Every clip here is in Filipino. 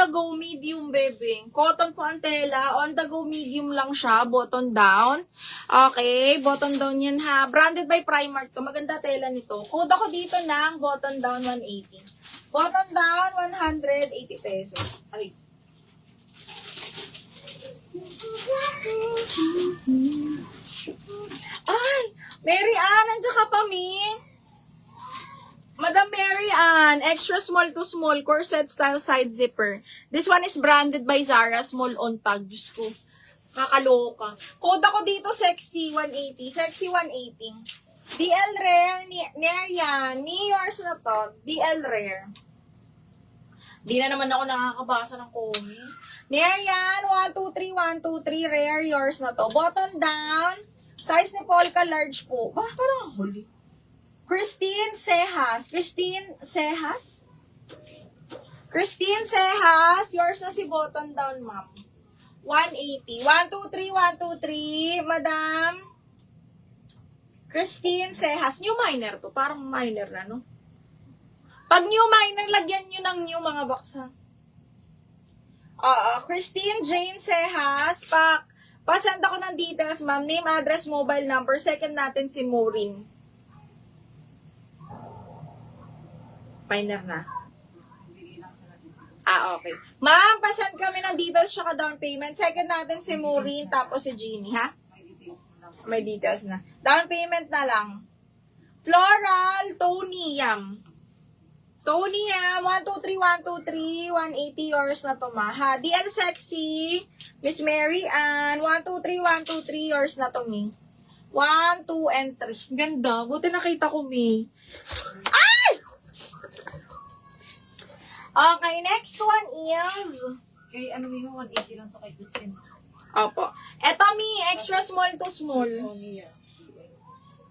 the go, medium, bebe. Cotton po ang tela. On the go, medium lang siya. Button down. Okay, button down yan ha. Branded by Primark to. Maganda tela nito. Code ako dito ng button down 180. Button down, 180 pesos. Ay. Ay, Mary Ann, nandiyan ka pa, Mi? Madam Mary Ann, extra small to small, corset style side zipper. This one is branded by Zara, small on tag. Diyos ko, kakaloka. Code ako dito, sexy 180. Sexy 180. DL Rare, Nair yan. Ni yours na to. DL Rare. Di na naman ako nakakabasa ng comment. Nair yan, 123, 123, Rare, yours na to. Button down. Size ni Polka large po. Parang huli. Christine Sejas. Christine Sejas? Christine Sejas. Yours na si button down, ma'am. 180. 123, 123. Madam Christine Sejas. New minor to. Parang minor na, no? Pag new minor, lagyan nyo ng new mga baksa. Christine Jane Sejas. Pasend ako ng details, ma'am. Name, address, mobile number. Second natin si Maureen. Minor na. Okay. Ma'am, pasend kami ng details siya ka down payment. Second natin si Maureen, tapos si Jeannie, ha? May details na. Down payment na lang. Floral, Tony Yam. Tony Yam, 123, 180 yours na to, ma. Ha? DL Sexy, Miss Mary Ann, 123, 123 yours na to, mi. 1, 2, and 3. Ganda. Buti nakita ko, mi. Ay! Okay, next one is... Kay ano mo, 180 lang to kay Christine. Opo. Eto, mi, extra small to small.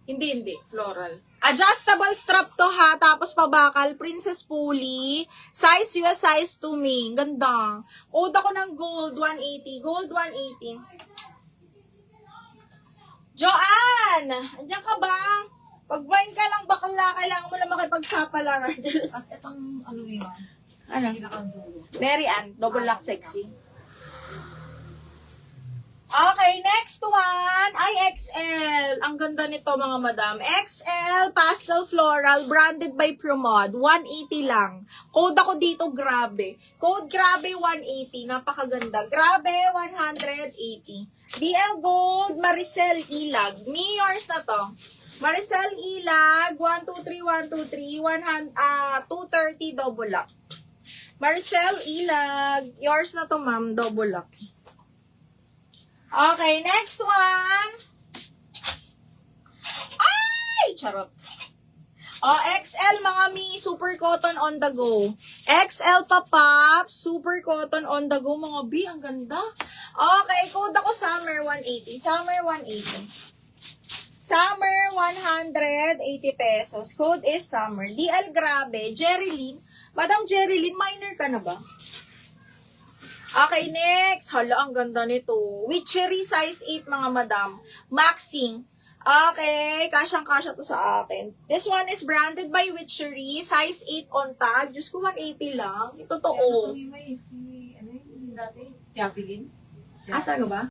Hindi. Floral. Adjustable strap to ha, tapos pabakal, Princess Polly. Size US, size to me. Ganda. Code ako ng gold, 180. Gold, 180. Joanne! Andiyan ka ba? Pag-wine ka lang bakla, kailangan mo na makipagsapalaran. As itong ano yun, Ano? pinakadulo. Mary Ann, double lock sexy. Okay, next one ay XL. Ang ganda nito mga madam. XL pastel floral branded by Promod. 180 lang. Code ako dito, grabe. Code grabe 180. Napakaganda. Grabe 180. DL Gold Maricel Ilag. Me yours na to. Maricel Ilag 123 123 230 double lock. Maricel Ilag, yours na to, ma'am, double lock. Okay, next one. Ay, charot. XL mga mi, super cotton on the go. XL pa pop, super cotton on the go mga bi, ang ganda. Okay, code ako summer 180. Summer 180. Summer 180 pesos. Code is summer. DL grabe, Jerilyn. Madam Jerilyn, minor ka na ba? Okay, next. Hala, ang ganda nito. Witchery size 8, mga madam. Maxing. Okay, kasyang-kasya to sa akin. This one is branded by Witchery. Size 8 on tag. Diyos ko, 180 lang. Ito totoo. May si, ano yung dati? Javelin? Talaga ba?